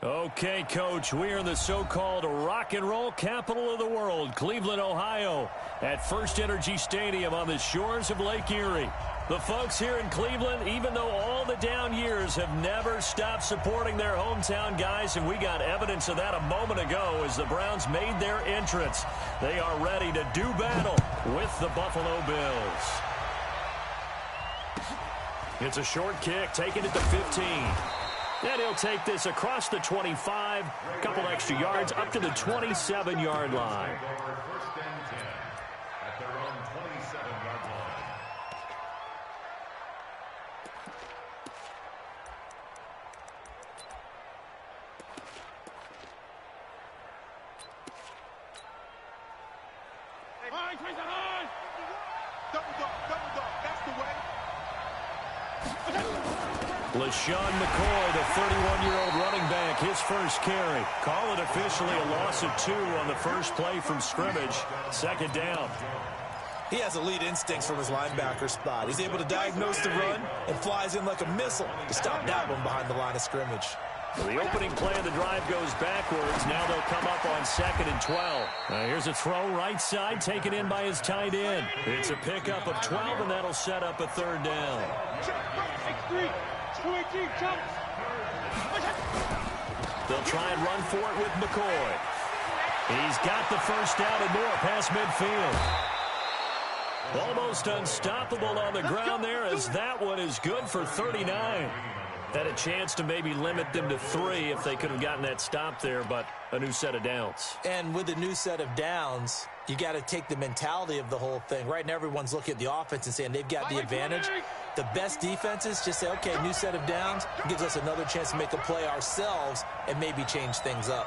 Okay, Coach, we are in the so-called rock and roll capital of the world, Cleveland, Ohio, at First Energy Stadium on the shores of Lake Erie. The folks here in Cleveland, even though all the down years, have never stopped supporting their hometown guys, and we got evidence of that a moment ago as the Browns made their entrance. They are ready to do battle with the Buffalo Bills. It's a short kick, taking it to 15. And he'll take this across the 25, a couple extra yards, up to the 27-yard line. LaShawn McCoy, the 31-year-old running back, his first carry. Call it officially a loss of 2 on the first play from scrimmage. Second down. He has elite instincts from his linebacker spot. He's able to diagnose the run and flies in like a missile to stop that one behind the line of scrimmage. Well, the opening play of the drive goes backwards. Now they'll come up on 2nd and 12. Here's a throw right side, taken in by his tight end. It's a pickup of 12, and that'll set up a third down. They'll try and run for it with McCoy. He's got the first down and more past midfield. Almost unstoppable on the ground there, as that one is good for 39. Had a chance to maybe limit them to 3 if they could have gotten that stop there, but a new set of downs. And with a new set of downs, you got to take the mentality of the whole thing. Right now, everyone's looking at the offense and saying they've got the advantage. The best defenses just say, okay, new set of downs, gives us another chance to make a play ourselves and maybe change things up.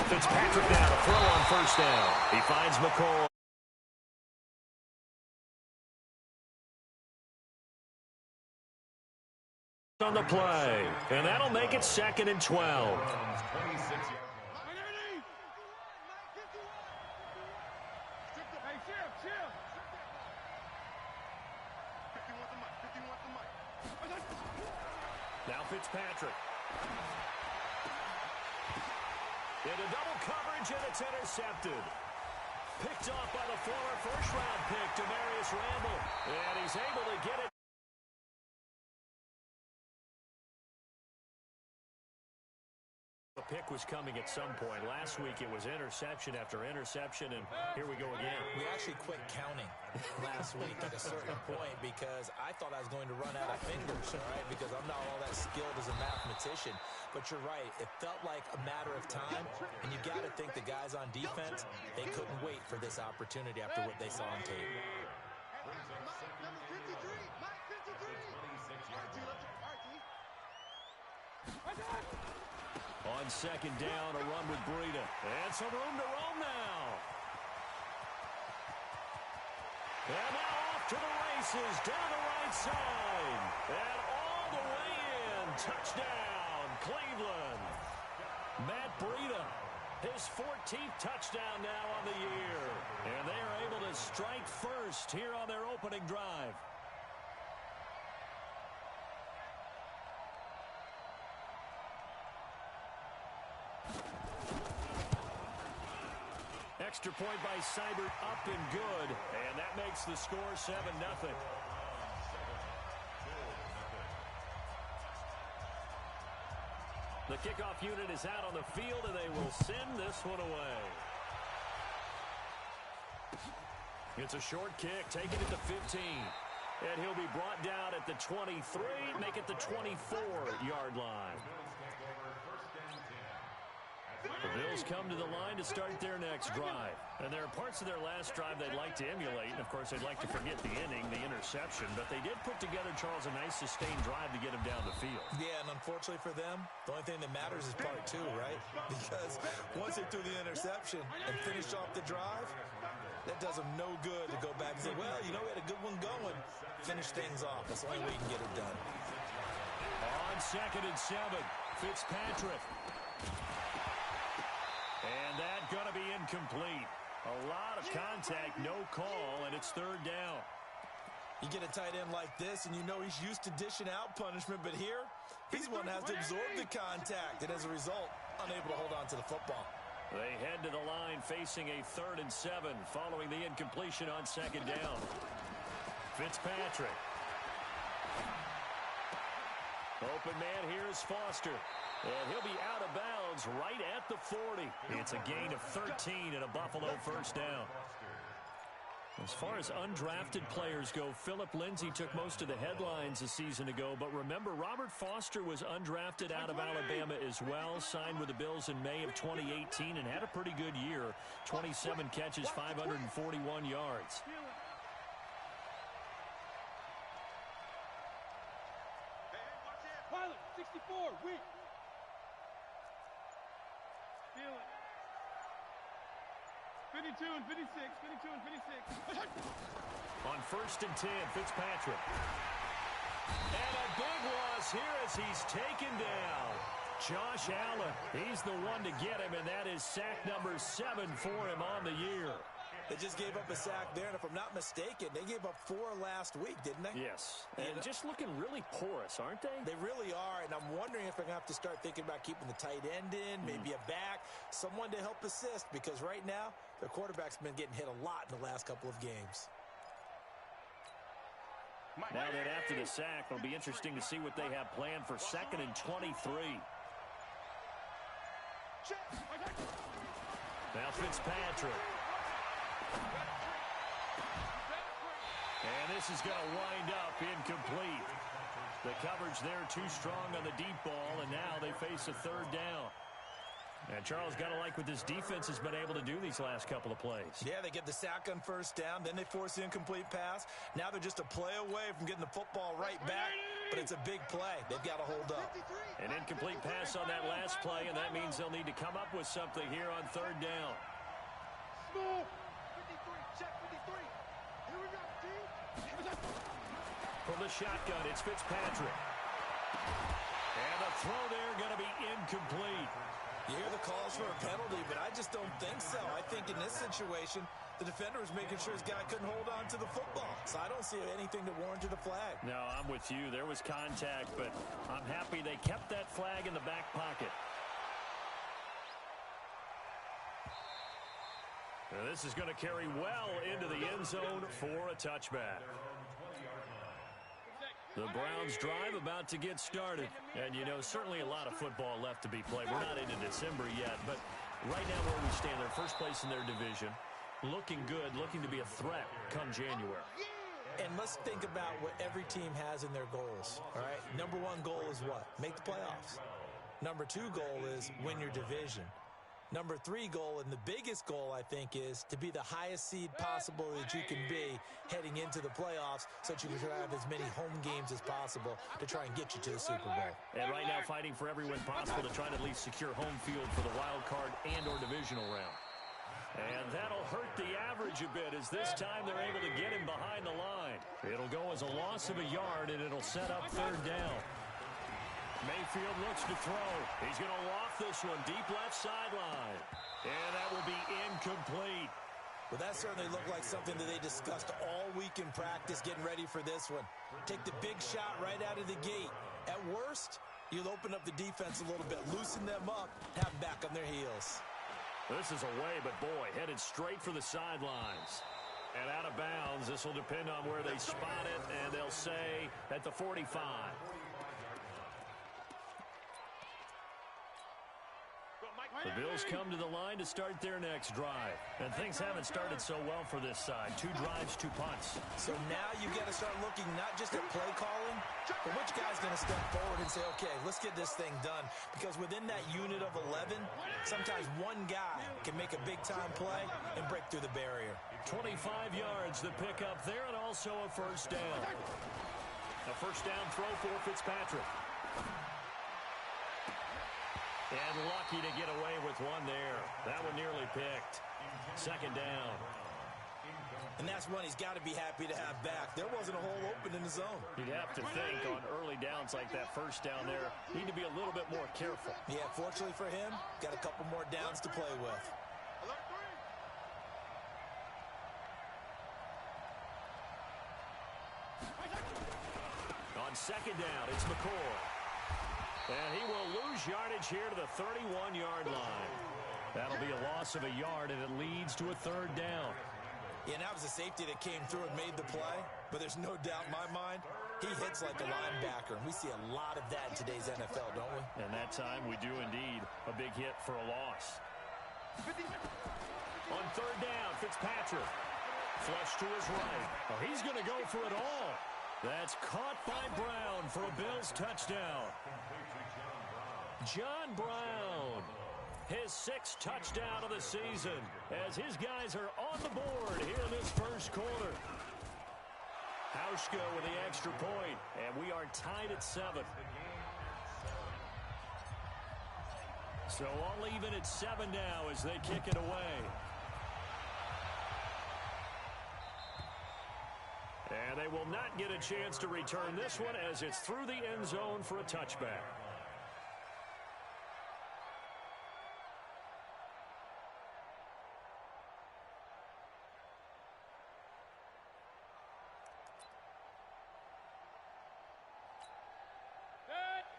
Fitzpatrick now to throw on first down. He finds McCoy. On the play, and that'll make it 2nd and 12. Now Fitzpatrick. Into double coverage, and it's intercepted. Picked off by the former first-round pick, Demarius Randall. And he's able to get it. The pick was coming at some point. Last week it was interception after interception, and here we go again. We actually quit counting last week at a certain point because I thought I was going to run out of fingers, all right, because I'm not all that skilled as a mathematician. But you're right. It felt like a matter of time, and you got to think the guys on defense, they couldn't wait for this opportunity after what they saw on tape. On 2nd down, a run with Breida. And some room to roam now. And now off to the races, down the right side. And all the way in. Touchdown, Cleveland. Matt Breida, his 14th touchdown now on the year. And they are able to strike first here on their opening drive. Extra point by Seibert, up and good, and that makes the score 7-0. The kickoff unit is out on the field, and they will send this one away. It's a short kick, taking it to 15. And he'll be brought down at the 23, make it the 24-yard line. The Bills come to the line to start their next drive. And there are parts of their last drive they'd like to emulate. And, of course, they'd like to forget the inning, the interception. But they did put together, Charles, a nice sustained drive to get him down the field. Yeah, and unfortunately for them, the only thing that matters is part 2, right? Because once they threw the interception and finished off the drive, that does them no good to go back and say, well, you know, we had a good one going. Finish things off. That's the only way you can get it done. On 2nd and 7, Fitzpatrick. And that's going to be incomplete. A lot of contact, no call, and it's third down. You get a tight end like this, and you know he's used to dishing out punishment, but here, he's the one that has to absorb the contact, and as a result, unable to hold on to the football. They head to the line facing a 3rd and 7 following the incompletion on 2nd down. Fitzpatrick. Open man here is Foster. And he'll be out of bounds right at the 40. It's a gain of 13 and a Buffalo first down. As far as undrafted players go, Philip Lindsay took most of the headlines a season ago. But remember, Robert Foster was undrafted out of Alabama as well, signed with the Bills in May of 2018 and had a pretty good year. 27 catches, 541 yards. Pilot, 64, weak. Feel it. 52 and 56, 52 and 56. On 1st and 10, Fitzpatrick. And a big loss here as he's taken down. Josh Allen, he's the one to get him, and that is sack number 7 for him on the year. They just gave up a sack there, and if I'm not mistaken, they gave up 4 last week, didn't they? Yes, and just looking really porous, aren't they? They really are, and I'm wondering if they're going to have to start thinking about keeping the tight end in, maybe a back, someone to help assist, because right now, their quarterback's been getting hit a lot in the last couple of games. Now that after the sack, it'll be interesting to see what they have planned for 2nd and 23. Now Fitzpatrick. And this is going to wind up incomplete. The coverage there too strong on the deep ball, and now they face a 3rd down. And Charles, got to like what this defense has been able to do these last couple of plays. Yeah, they get the sack on 1st down, then they force the incomplete pass. Now they're just a play away from getting the football right back, but it's a big play. They've got to hold up. An incomplete pass on that last play, and that means they'll need to come up with something here on 3rd down. Small. 53, check 53. Here we go, team. From the shotgun, it's Fitzpatrick. And the throw there going to be incomplete. You hear the calls for a penalty, but I just don't think so. I think in this situation, the defender was making sure his guy couldn't hold on to the football. So I don't see anything that warranted a flag. No, I'm with you. There was contact, but I'm happy they kept that flag in the back pocket. Now this is going to carry well into the end zone for a touchback. The Browns drive about to get started. And, you know, certainly a lot of football left to be played. We're not into December yet, but right now where we stand, they're first place in their division. Looking good, looking to be a threat come January. And let's think about what every team has in their goals, all right? Number 1 goal is what? Make the playoffs. Number 2 goal is win your division. Number 3 goal, and the biggest goal, I think, is to be the highest seed possible that you can be heading into the playoffs so that you can have as many home games as possible to try and get you to the Super Bowl. And right now fighting for every win possible to try to at least secure home field for the wild card and or divisional round. And that'll hurt the average a bit as this time they're able to get him behind the line. It'll go as a loss of a yard, and it'll set up 3rd down. Mayfield looks to throw. He's going to loft this one deep left sideline. And that will be incomplete. Well, that certainly looked like something that they discussed all week in practice getting ready for this one. Take the big shot right out of the gate. At worst, you'll open up the defense a little bit, loosen them up, have them back on their heels. This is away, but boy, headed straight for the sidelines. And out of bounds, this will depend on where they spot it, and they'll say at the 45. The Bills come to the line to start their next drive. And things haven't started so well for this side. 2 drives, 2 punts. So now you've got to start looking not just at play calling, but which guy's going to step forward and say, okay, let's get this thing done. Because within that unit of 11, sometimes one guy can make a big-time play and break through the barrier. 25 yards the pick up there, and also a 1st down. A 1st down throw for Fitzpatrick. And lucky to get away with one there. That one nearly picked. 2nd down. And that's one he's got to be happy to have back. There wasn't a hole open in the zone. You'd have to think on early downs like that 1st down there, need to be a little bit more careful. Yeah, fortunately for him, got a couple more downs to play with. second down. It's McCoy. And he will lose yardage here to the 31-yard line. That'll be a loss of a yard, and it leads to a third down. Yeah, and that was a safety that came through and made the play. But there's no doubt in my mind, he hits like a linebacker. And we see a lot of that in today's NFL, don't we? And that time we do indeed. A big hit for a loss. On third down, Fitzpatrick. Flush to his right. Oh, he's going to go for it all. That's caught by Brown for a Bills touchdown. John Brown, his 6th touchdown of the season, as his guys are on the board here in this first quarter. Hauschko with the extra point, and we are tied at 7. So all even at 7 now as they kick it away. And they will not get a chance to return this one as it's through the end zone for a touchback.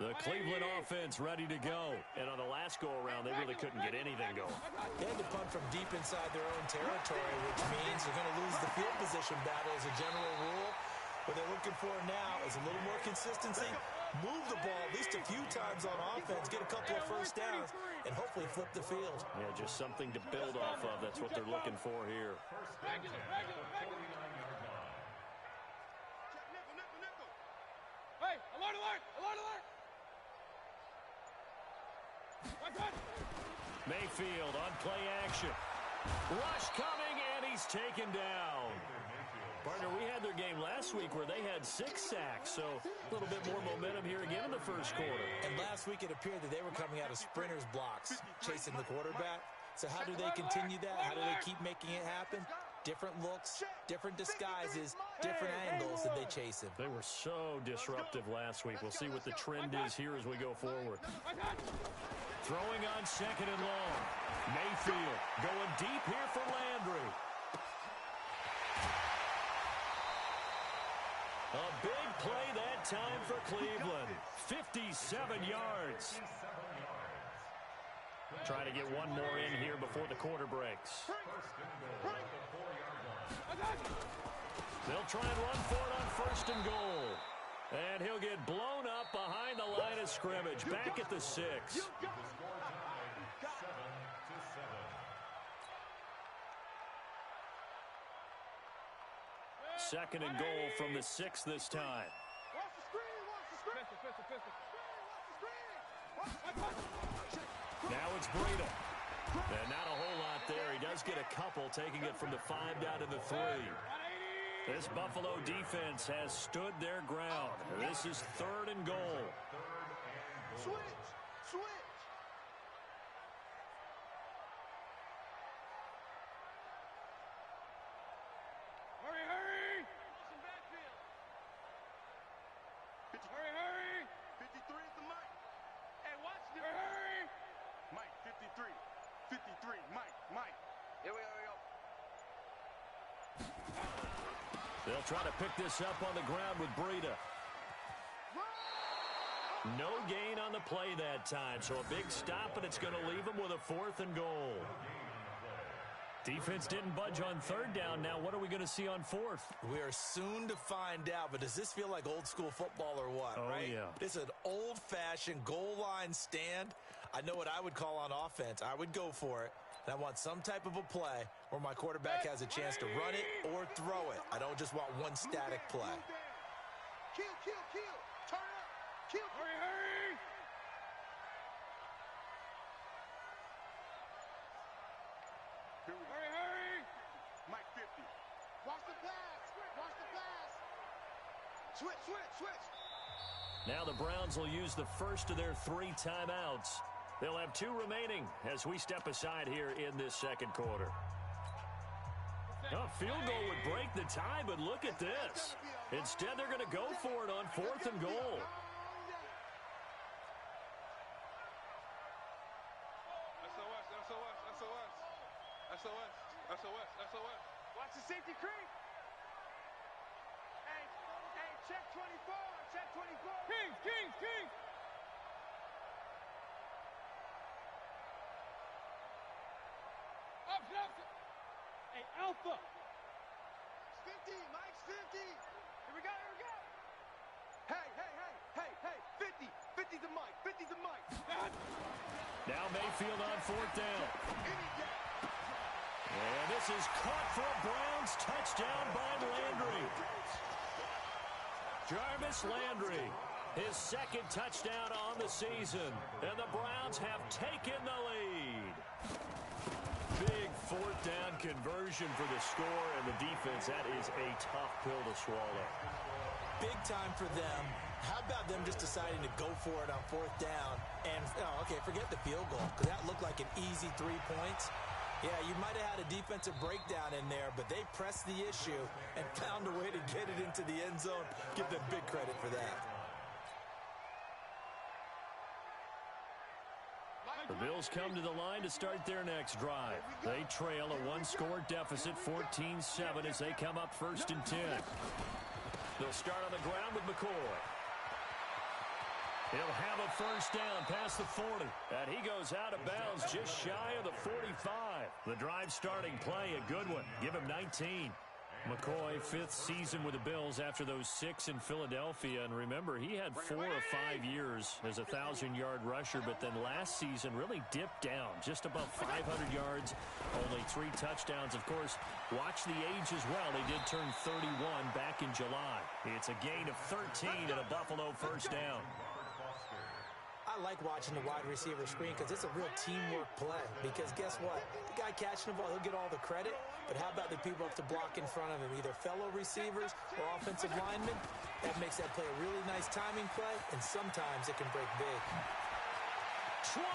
The Cleveland offense ready to go. And on the last go-around, they really couldn't get anything going. They had to punt from deep inside their own territory, which means they're going to lose the field position battle as a general rule. What they're looking for now is a little more consistency, move the ball at least a few times on offense, get a couple of first downs, and hopefully flip the field. Yeah, just something to build off of. That's what they're looking for here. Hey, alert, alert, alert, alert! Mayfield on play action. Rush coming, and he's taken down. Partner, we had their game last week where they had 6 sacks, so a little bit more momentum here again in the first quarter. And last week it appeared that they were coming out of sprinters blocks, chasing the quarterback. So how do they continue that? How do they keep making it happen? Different looks, different disguises, different angles that they chase him. They were so disruptive last week. We'll see what the trend is here as we go forward. Throwing on second and long. Mayfield going deep here for Landry. A big play that time for Cleveland. 57 yards. Trying to get one more in here before the quarter breaks. They'll try and run for it on first and goal. And he'll get blown up behind the line of scrimmage. Back at the 6. Second and goal from the 6 this time. Watch the screen, watch the screen. Pistol. Watch the screen. Now it's Breida. And not a whole lot there. He does get a couple, taking it from the 5 down to the 3. This Buffalo defense has stood their ground. This is third and goal. Switch. Hurry. Hurry. 53 is the mic. Hey, watch this. Hurry. Mike, 53. 53, Mike. Here we go. They'll try to pick this up on the ground with Breida. No gain on the play that time, so a big stop, and it's going to leave them with a 4th and goal. Defense didn't budge on third down. Now what are we going to see on 4th? We are soon to find out, but does this feel like old school football or what, Oh, right? yeah. This is an old-fashioned goal line stand. I know what I would call on offense. I would go for it. And I want some type of a play where my quarterback has a chance to run it or throw it. I don't just want one static play. Kill. Turn up. Kill. Hurry. Hurry. Mike 50. Watch the pass. Switch. Now the Browns will use the first of their 3 timeouts. They'll have 2 remaining as we step aside here in this second quarter. A field goal would break the tie, but look at this. Instead, they're going to go for it on 4th and goal. SOS. Watch the safety creep. Hey, Check 24. Check 24. Kings. Up. Hey, Alpha. 50. Mike's 50. Here we go. Hey. 50. 50's a Mike. 50's a Mike. Now Mayfield on fourth down. And this is caught for a Browns touchdown by Landry. Jarvis Landry, his second touchdown on the season. And the Browns have taken the lead. Big fourth down conversion for the score, and the defense, that is a tough pill to swallow. Big time for them. How about them just deciding to go for it on fourth down? And, forget the field goal, because that looked like an easy 3 points. Yeah, you might have had a defensive breakdown in there, but they pressed the issue and found a way to get it into the end zone. Give them big credit for that. The Bills come to the line to start their next drive. They trail a one-score deficit, 14-7, as they come up 1st and 10. They'll start on the ground with McCoy. He'll have a first down past the 40. And he goes out of bounds just shy of the 45. The drive starting play, a good one. Give him 19. McCoy, 5th season with the Bills after those 6 in Philadelphia. And remember, he had 4 or 5 years as a 1,000-yard rusher, but then last season really dipped down, just above 500 yards, only 3 touchdowns. Of course, watch the age as well. They did turn 31 back in July. It's a gain of 13 and a Buffalo first down. I like watching the wide receiver screen because it's a real teamwork play. Because guess what? The guy catching the ball, he'll get all the credit. But how about the people up to block in front of him, either fellow receivers or offensive linemen? That makes that play a really nice timing play, and sometimes it can break big. 20!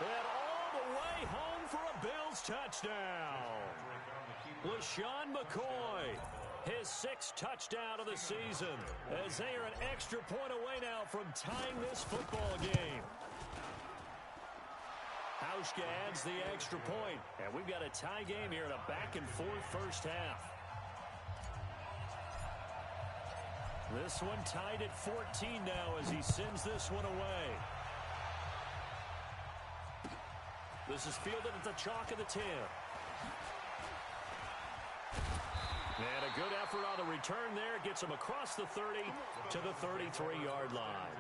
And all the way home for a Bills touchdown. LaShawn McCoy, his 6th touchdown of the season, as they are an extra point away now from tying this football game. Hauschka adds the extra point, and we've got a tie game here in a back-and-forth first half. This one tied at 14 now as he sends this one away. This is fielded at the chalk of the 10. And a good effort on the return there. Gets him across the 30 to the 33-yard line.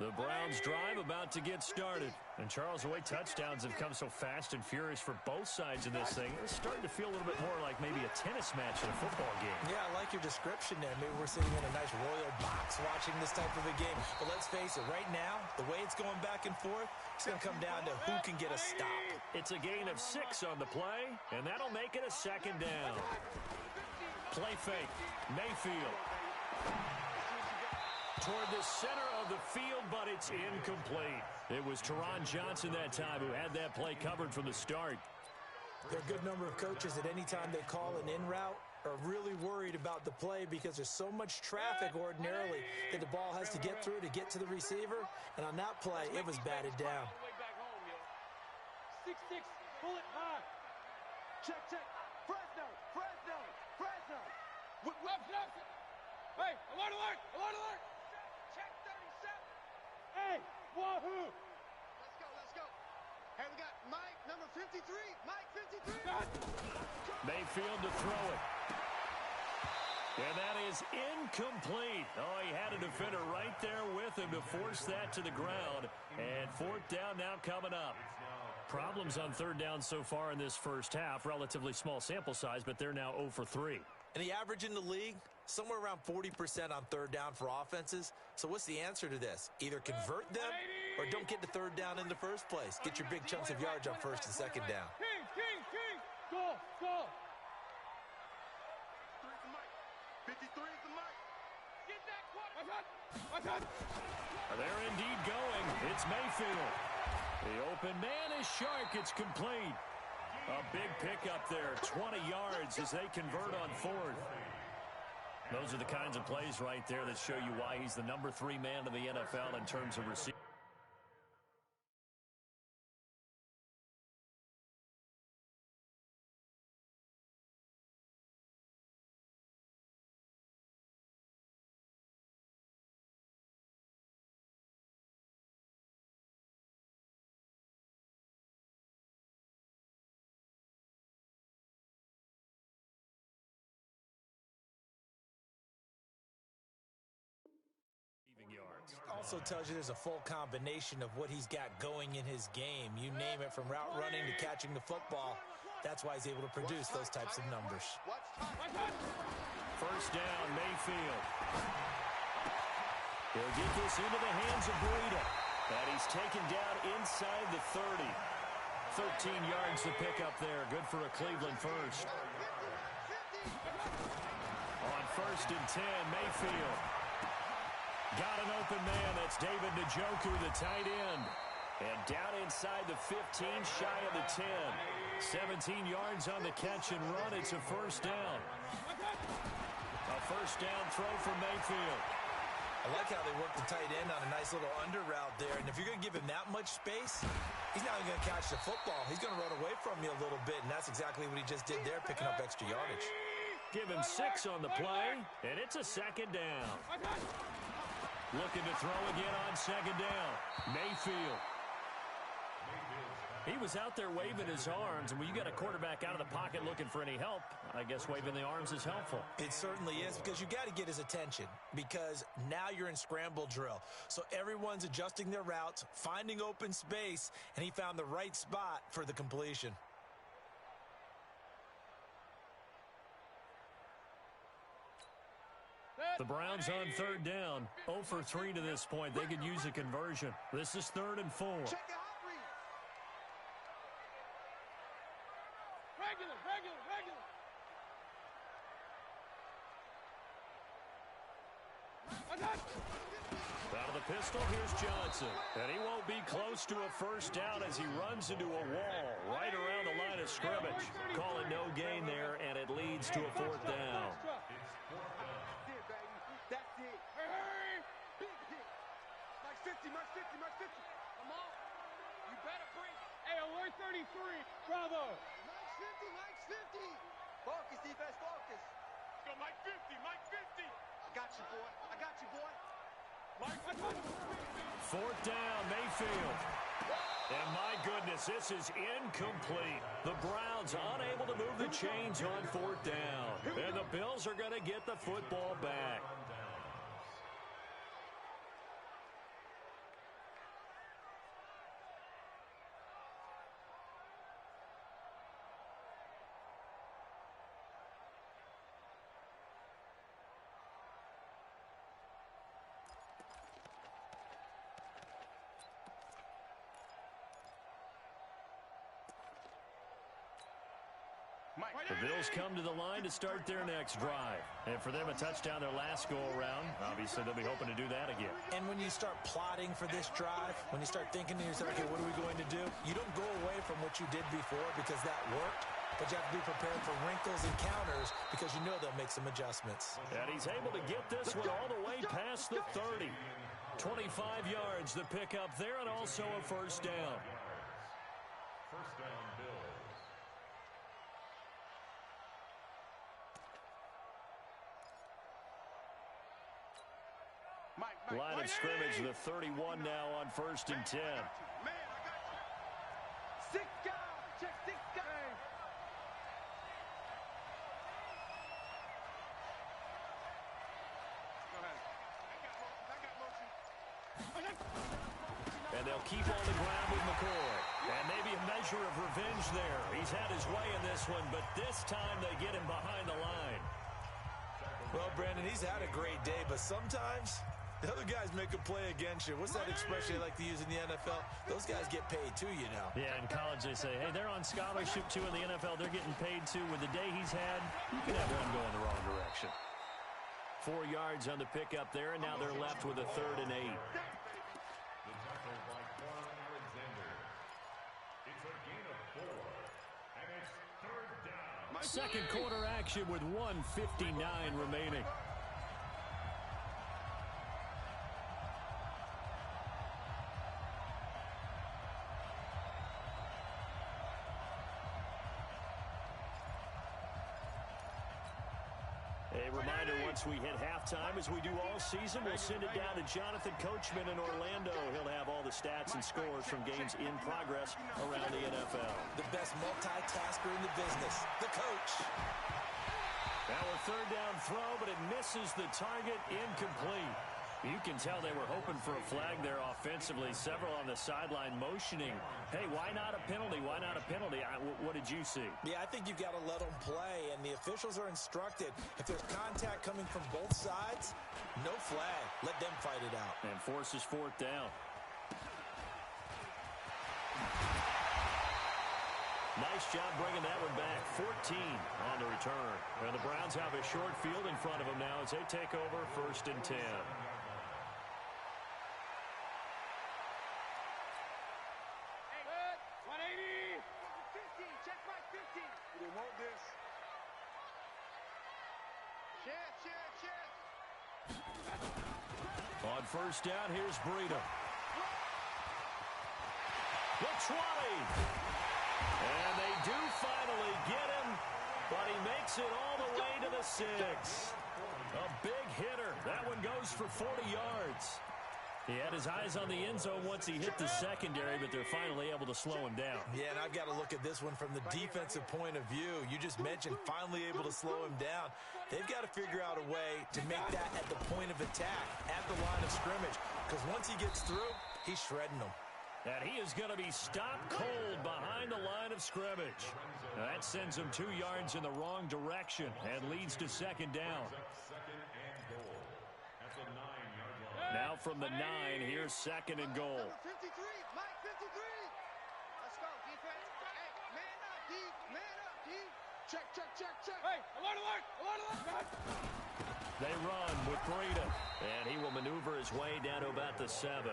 The Browns drive about to get started. And Charles, the way touchdowns have come so fast and furious for both sides in this thing, it's starting to feel a little bit more like maybe a tennis match in a football game. Yeah, I like your description there. Maybe we're sitting in a nice royal box watching this type of a game. But let's face it, right now, the way it's going back and forth, it's going to come down to who can get a stop. It's a gain of 6 on the play, and that'll make it a second down. Play fake. Mayfield toward the center of the field, but it's incomplete. It was Teron Johnson that time who had that play covered from the start. There are a good number of coaches that any time they call an in route are really worried about the play because there's so much traffic ordinarily that the ball has to get through to get to the receiver. And on that play, it was batted down. 6-6, pull it high. Check. Fresno. Hey, alert. Check 37. Hey, wahoo. Let's go. Hey, we got Mike, number 53. Mike, 53. Mayfield to throw it. And that is incomplete. Oh, he had a defender right there with him to force that to the ground. And 4th down now coming up. Problems on 3rd down so far in this first half. Relatively small sample size, but they're now 0 for 3. And the average in the league, somewhere around 40% on 3rd down for offenses. So what's the answer to this? Either convert them or don't get to 3rd down in the first place. Get your big chunks of yards on 1st and 2nd down. King. Go. 53 is the mic. Get that quarter. They're indeed going. It's Mayfield. The open man is Shark. It's complete. A big pickup there, 20 yards as they convert on 4th. Those are the kinds of plays right there that show you why he's the number 3 man in the NFL in terms of receiving. Yards. Also tells you there's a full combination of what he's got going in his game. You name it, from route running to catching the football. That's why he's able to produce those types of numbers. First down, Mayfield. He'll get this into the hands of Breida. And he's taken down inside the 30. 13 yards to pick up there. Good for a Cleveland first. On first and 10, Mayfield. Got an open man. That's David Njoku, the tight end. And down inside the 15, shy of the 10. 17 yards on the catch and run. It's a first down. A first down throw for Mayfield. I like how they work the tight end on a nice little under route there. And if you're going to give him that much space, he's not even going to catch the football. He's going to run away from you a little bit, and that's exactly what he just did there, picking up extra yardage. Give him 6 on the play, and it's a second down. Looking to throw again on second down. Mayfield. He was out there waving his arms, and when you got a quarterback out of the pocket looking for any help, I guess waving the arms is helpful. It certainly is, because you got to get his attention, because now you're in scramble drill. So everyone's adjusting their routes, finding open space, and he found the right spot for the completion. The Browns on third down. 0 for 3 to this point. They could use a conversion. This is 3rd and 4. Check it out, Reed. Regular. Out of the pistol, here's Johnson. And he won't be close to a first down as he runs into a wall right around the line of scrimmage. Call it no gain there, and it leads to a 4th down. That's it. Hey! Big hit. Mike 50. Come on. You better bring. Hey, alert 33. Bravo. Mike 50. Focus, defense, focus. Let's go, Mike 50. I got you, boy. Mike 4th down, Mayfield. And my goodness, this is incomplete. The Browns unable to move the chains on 4th down. And the Bills are going to get the football back. The Bills come to the line to start their next drive. And for them, a touchdown their last go-around. Obviously, they'll be hoping to do that again. And when you start plotting for this drive, when you start thinking to yourself, okay, what are we going to do? You don't go away from what you did before because that worked. But you have to be prepared for wrinkles and counters because you know they'll make some adjustments. And he's able to get this one all the way past the 30. 25 yards to pick up there, and also a first down. First down, Bills. Line of scrimmage, the 31 now on first and 10. Man, I got you. 6 guys. Check 6 guys. Go ahead. I got motion. And they'll keep on the ground with McCoy. And maybe a measure of revenge there. He's had his way in this one, but this time they get him behind the line. Well, Brandon, he's had a great day, but sometimes the other guys make a play against you. What's that expression they like to use in the NFL? Those guys get paid too, you know. Yeah, in college they say, hey, they're on scholarship too. In the NFL, they're getting paid too. With the day he's had, you can have one going the wrong direction. 4 yards on the pickup there, and now they're left with a 3rd and 8. The tackle by Quan Alexander. It's a gain of 4, and it's 3rd down. Second quarter action with 1:59 remaining. A reminder, once we hit halftime, as we do all season, we'll send it down to Jonathan Coachman in Orlando. He'll have all the stats and scores from games in progress around the NFL. The best multitasker in the business, the coach. Now a third down throw, but it misses the target, incomplete. You can tell they were hoping for a flag there offensively. Several on the sideline motioning. Hey, why not a penalty? Why not a penalty? What did you see? Yeah, I think you've got to let them play, and the officials are instructed. If there's contact coming from both sides, no flag. Let them fight it out. And forces fourth down. Nice job bringing that one back. 14 on the return. And the Browns have a short field in front of them now as they take over 1st and 10. On 1st down, here's Breida. The 20. And they do finally get him, but he makes it all the way to the 6. A big hitter. That one goes for 40 yards. He had his eyes on the end zone once he hit the secondary, but they're finally able to slow him down. Yeah, and I've got to look at this one from the defensive point of view. You just mentioned finally able to slow him down. They've got to figure out a way to make that at the point of attack, at the line of scrimmage, because once he gets through, he's shredding them. And he is going to be stopped cold behind the line of scrimmage. Now that sends him 2 yards in the wrong direction and leads to 2nd down. Now from the 9, here's 2nd and goal. Number 53, Mike 53. Let's go, defense. Hey, man up, D. Man up, D. Check, check, check, check. Hey, alert, alert, alert, alert. They run with Breida, and he will maneuver his way down to about the 7.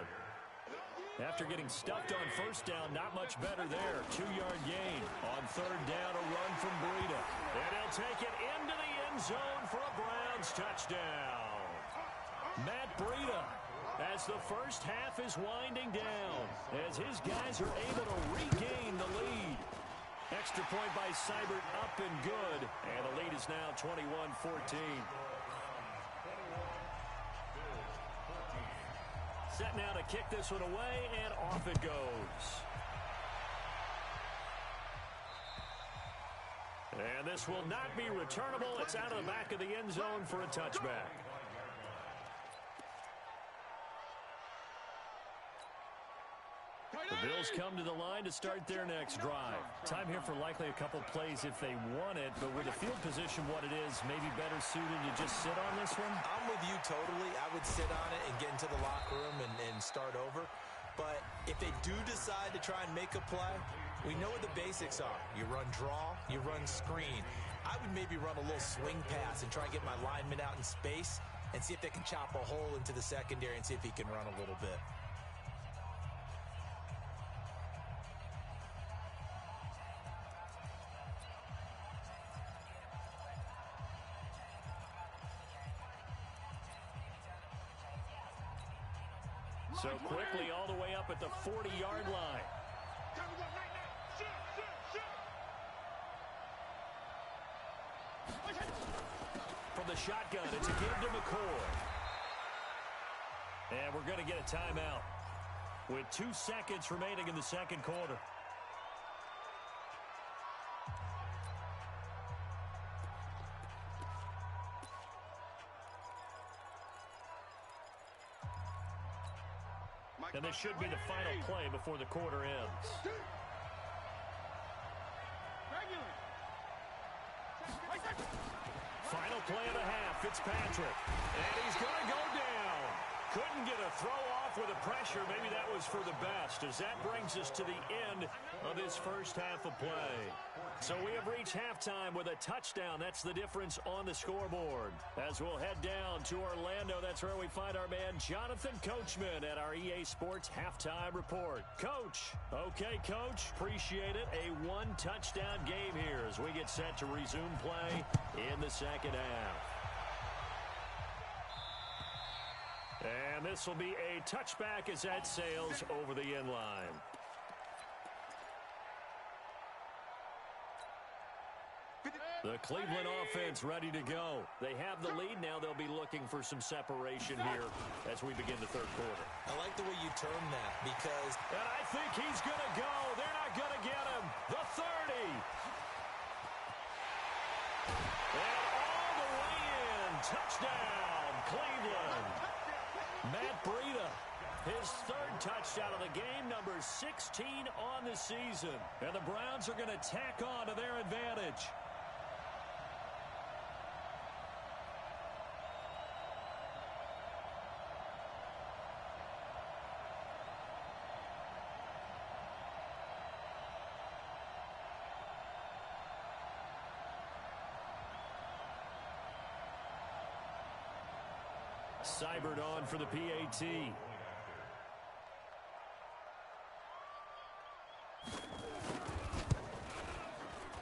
After getting stuffed on 1st down, not much better there. 2-yard gain. On 3rd down, a run from Breida. And he'll take it into the end zone for a Browns touchdown. Matt Breida, as the first half is winding down, as his guys are able to regain the lead. Extra point by Seibert, up and good, and the lead is now 21-14. Set now to kick this one away, and off it goes. And this will not be returnable. It's out of the back of the end zone for a touchback. The Bills come to the line to start their next drive. Time here for likely a couple plays if they want it, but with the field position what it is, maybe better suited to just sit on this one? I'm with you totally. I would sit on it and get into the locker room and start over. But if they do decide to try and make a play, we know what the basics are. You run draw, you run screen. I would maybe run a little swing pass and try and get my lineman out in space and see if they can chop a hole into the secondary and see if he can run a little bit. So quickly all the way up at the 40-yard line. From the shotgun, it's a give to McCoy. And we're going to get a timeout with 2 seconds remaining in the 2nd quarter. And this should be the final play before the quarter ends. Final play of the half, Fitzpatrick. And he's going to go down. Couldn't get a throw off with the pressure. Maybe that was for the best, as that brings us to the end of this first half of play. So we have reached halftime with a touchdown. That's the difference on the scoreboard. As we'll head down to Orlando, that's where we find our man Jonathan Coachman at our EA Sports Halftime Report. Coach. Okay, Coach. Appreciate it. A 1-touchdown game here as we get set to resume play in the second half. And this will be a touchback as that sails over the end line. The Cleveland offense ready to go. They have the lead now. They'll be looking for some separation here as we begin the third quarter. I like the way you term that because... And I think he's going to go. They're not going to get him. The 30. And all the way in. Touchdown, Cleveland. Matt Breida, his third touchdown of the game, number 16 on the season. And the Browns are going to tack on to their advantage. Seibert on for the PAT.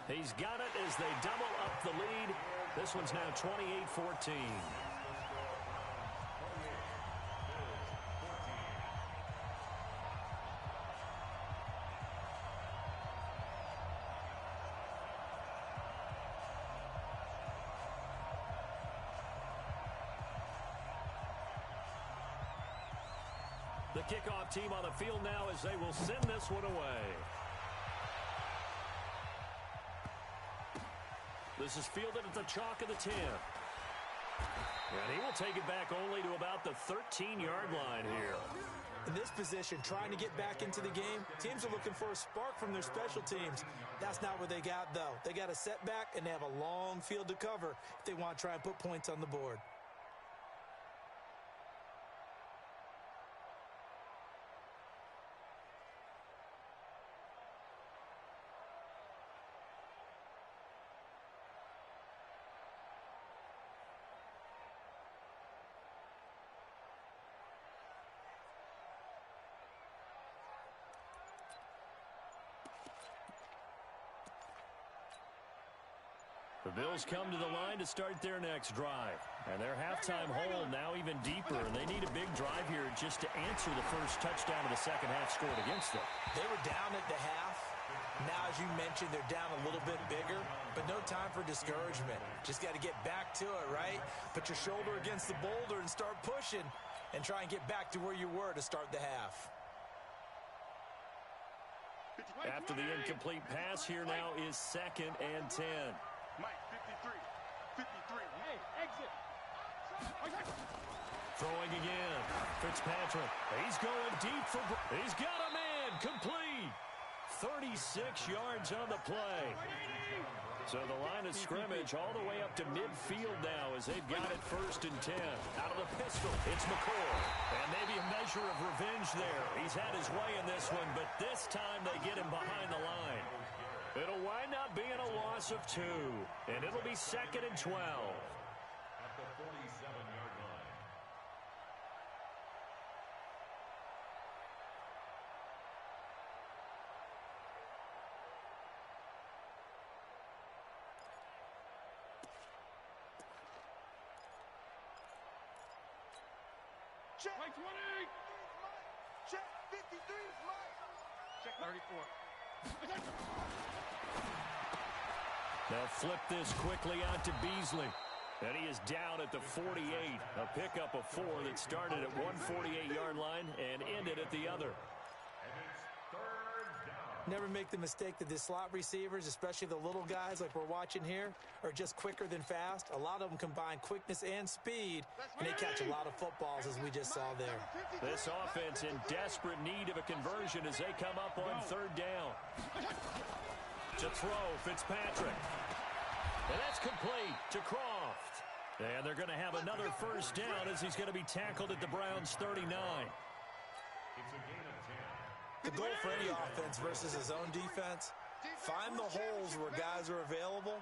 He's got it as they double up the lead. This one's now 28-14. The kickoff team on the field now as they will send this one away. This is fielded at the chalk of the 10. And he will take it back only to about the 13-yard line here. In this position, trying to get back into the game, teams are looking for a spark from their special teams. That's not what they got, though. They got a setback, and they have a long field to cover if they want to try and put points on the board. The Bills come to the line to start their next drive. And their halftime hole now even deeper. And they need a big drive here just to answer the first touchdown of the second half scored against them. They were down at the half. Now, as you mentioned, they're down a little bit bigger. But no time for discouragement. Just got to get back to it, right? Put your shoulder against the boulder and start pushing. And try and get back to where you were to start the half. After the incomplete pass, here now is 2nd and 10. Mike, 53. Hey, exit. Throwing again. Fitzpatrick. He's going deep for... He's got a man. Complete. 36 yards on the play. So the line of scrimmage all the way up to midfield now as they've got it 1st and 10. Out of the pistol, it's McCoy. And maybe a measure of revenge there. He's had his way in this one, but this time they get him behind the line. It'll wind up being a loss of 2, and it'll be 2nd and 12. At the 47-yard line. Check. Mike 20. Check 53. Mike. Check 34. They'll flip this quickly out to Beasley. And he is down at the 48. A pickup of 4 that started at one 48-yard line and ended at the other. And it's 3rd down. Never make the mistake that the slot receivers, especially the little guys like we're watching here, are just quicker than fast. A lot of them combine quickness and speed, and they catch a lot of footballs, as we just saw there. This offense in desperate need of a conversion as they come up on 3rd down. To throw, Fitzpatrick. And that's complete to Croft. And they're going to have another 1st down as he's going to be tackled at the Browns' 39. It's a gain of 10. The goal for any offense versus his own defense, find the holes where guys are available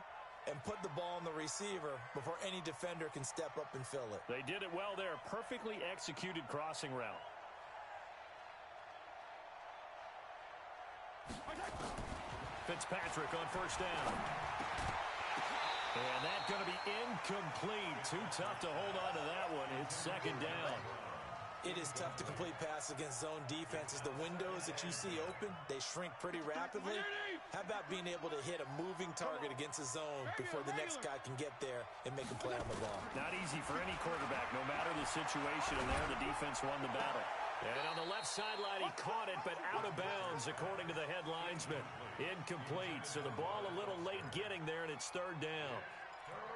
and put the ball on the receiver before any defender can step up and fill it. They did it well there. Perfectly executed crossing route. Fitzpatrick on 1st down. And that's going to be incomplete. Too tough to hold on to that one. It's 2nd down. It is tough to complete passes against zone defenses. The windows that you see open, they shrink pretty rapidly. How about being able to hit a moving target against the zone before the next guy can get there and make a play on the ball? Not easy for any quarterback, no matter the situation, and there the defense won the battle. And on the left sideline, he caught it, but out of bounds, according to the head linesman. Incomplete, so the ball a little late getting there, and it's third down.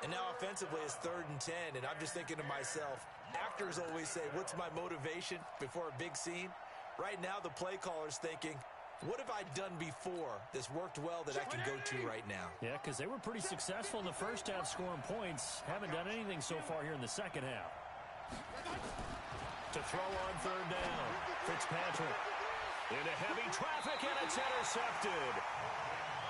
And now offensively, it's 3rd and 10, and I'm just thinking to myself, actors always say, what's my motivation before a big scene? Right now, the play caller's thinking, what have I done before that's worked well that I can go to right now? Yeah, because they were pretty successful in the first half scoring points. Haven't done anything so far here in the second half. To throw on third down, Fitzpatrick into heavy traffic, and it's intercepted.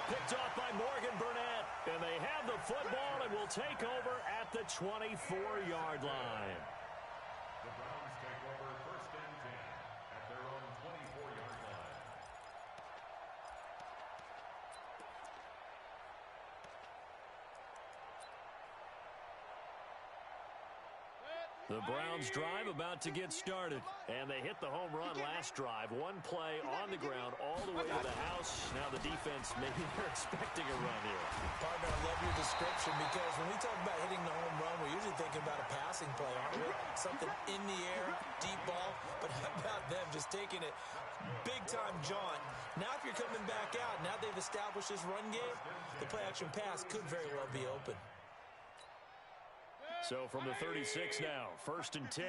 Picked off by Morgan Burnett, and they have the football and will take over at the 24-yard line. The Browns take over 1st and 10 at their own 24-yard line. The Browns drive about to get started, and they hit the home run last drive. One play on the ground all the way to the house. Now the defense, maybe they're expecting a run here. Partner, I love your description because when we talk about hitting the home run, we're usually thinking about a passing play, aren't we? Something in the air, deep ball, but how about them just taking it big-time jaunt? Now if you're coming back out, now they've established this run game, the play-action pass could very well be open. So from the 36 now, 1st and 10.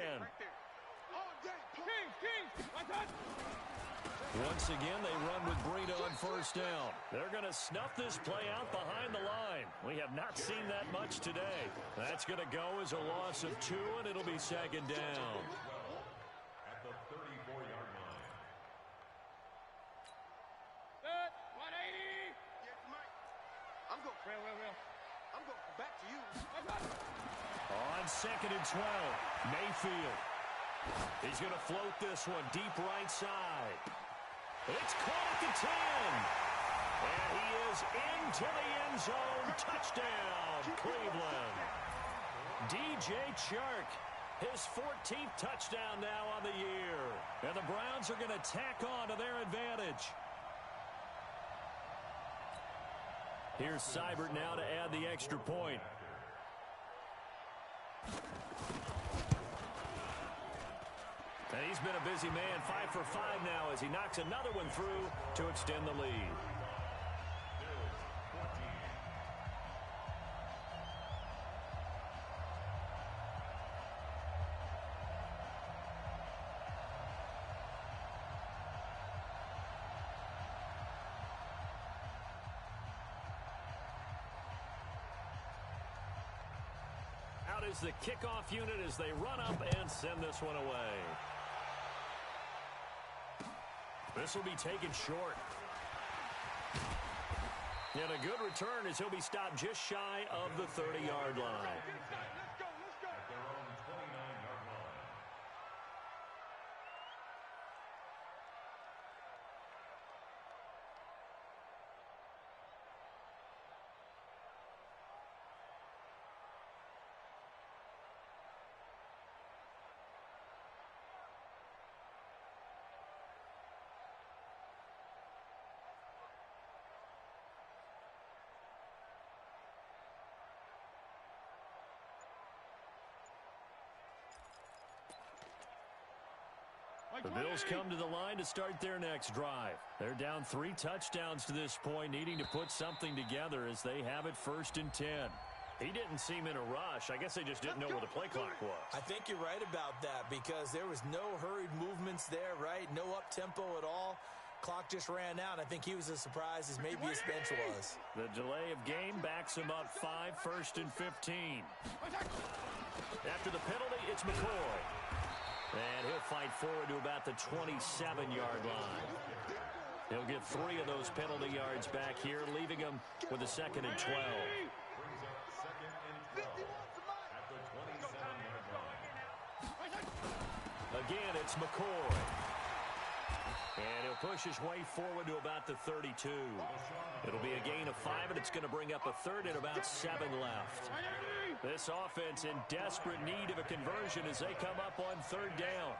Once again, they run with Breida on 1st down. They're going to snuff this play out behind the line. We have not seen that much today. That's going to go as a loss of 2, and it'll be 2nd down. At the 34-yard line. Set, 180. Yes, Mike. I'm going. Real. I'm going back to you. On 2nd and 12, Mayfield. He's going to float this one deep right side. It's caught at the 10. And he is into the end zone. Touchdown, Cleveland. DJ Chark, his 14th touchdown now on the year. And the Browns are going to tack on to their advantage. Here's Seibert now to add the extra point. And he's been a busy man, 5 for 5 now as he knocks another one through to extend the lead. Out is the kickoff unit as they run up and send this one away. This will be taken short. And a good return as he'll be stopped just shy of the 30-yard line. At their own 29-yard line. The Bills come to the line to start their next drive. They're down 3 touchdowns to this point, needing to put something together as they have it 1st and 10. He didn't seem in a rush. I guess they just didn't know where the play clock was. I think you're right about that because there was no hurried movements there, right? No up-tempo at all. Clock just ran out. I think he was as surprised as maybe his bench was. The delay of game backs him up 5, 1st and 15. After the penalty, it's McCoy. And he'll fight forward to about the 27-yard line. He'll get 3 of those penalty yards back here, leaving him with a 2nd and 12. Brings up 2nd and 12 at the 27-yard line. Again, it's McCoy. And he'll push his way forward to about the 32. It'll be a gain of 5, and it's going to bring up a 3rd and about 7 left. This offense in desperate need of a conversion as they come up on 3rd down.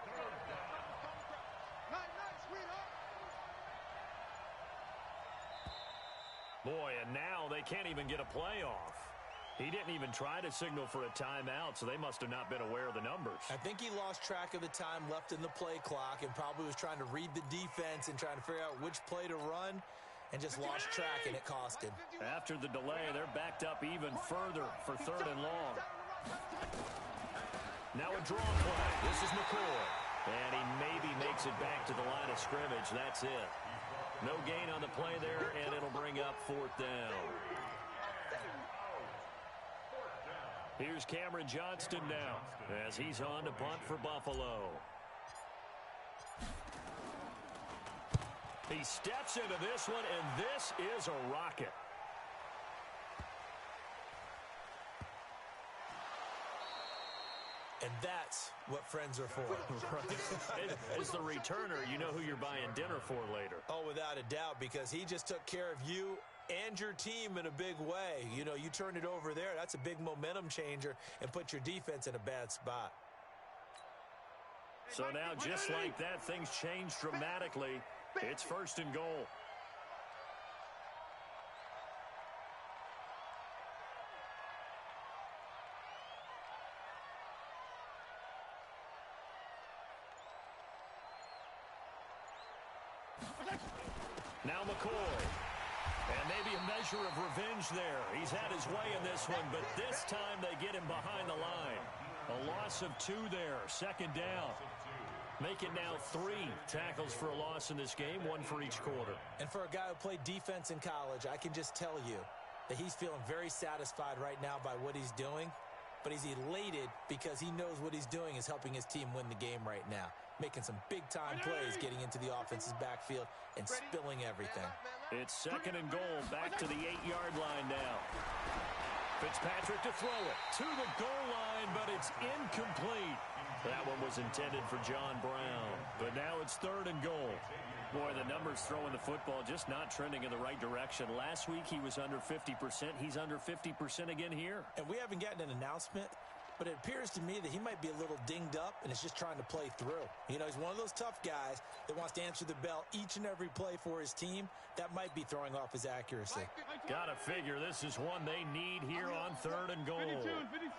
Boy, and now they can't even get a play off. He didn't even try to signal for a timeout, so they must have not been aware of the numbers. I think he lost track of the time left in the play clock and probably was trying to read the defense and trying to figure out which play to run and just lost track, and it cost him. After the delay, they're backed up even further for 3rd and long. Now a draw play. This is McCoy. And he maybe makes it back to the line of scrimmage. That's it. No gain on the play there, and it'll bring up 4th down. Here's Cameron Johnston now as he's on to punt for Buffalo. He steps into this one, and this is a rocket. And that's what friends are for. As the returner, you know who you're buying dinner for later. Oh, without a doubt, because he just took care of you and your team in a big way. You know, you turned it over there. That's a big momentum changer and put your defense in a bad spot. So now, just like that, things change dramatically. It's 1st and goal. Now McCoy. And maybe a measure of revenge there. He's had his way in this one, but this time they get him behind the line. A loss of 2 there, 2nd down. Make it now 3 tackles for a loss in this game, 1 for each quarter. And for a guy who played defense in college, I can just tell you that he's feeling very satisfied right now by what he's doing. But he's elated because he knows what he's doing is helping his team win the game right now. Making some big-time plays, getting into the offense's backfield and spilling everything. It's 2nd and goal, back to the 8-yard line now. Fitzpatrick to throw it to the goal line, but it's incomplete. That one was intended for John Brown, but now it's 3rd and goal. Boy, the numbers throwing the football just not trending in the right direction. Last week he was under 50%. He's under 50% again here. And we haven't gotten an announcement, but it appears to me that he might be a little dinged up and is just trying to play through. You know, he's one of those tough guys that wants to answer the bell each and every play for his team. That might be throwing off his accuracy. Gotta figure this is one they need here on 3rd and goal. 52 and 56,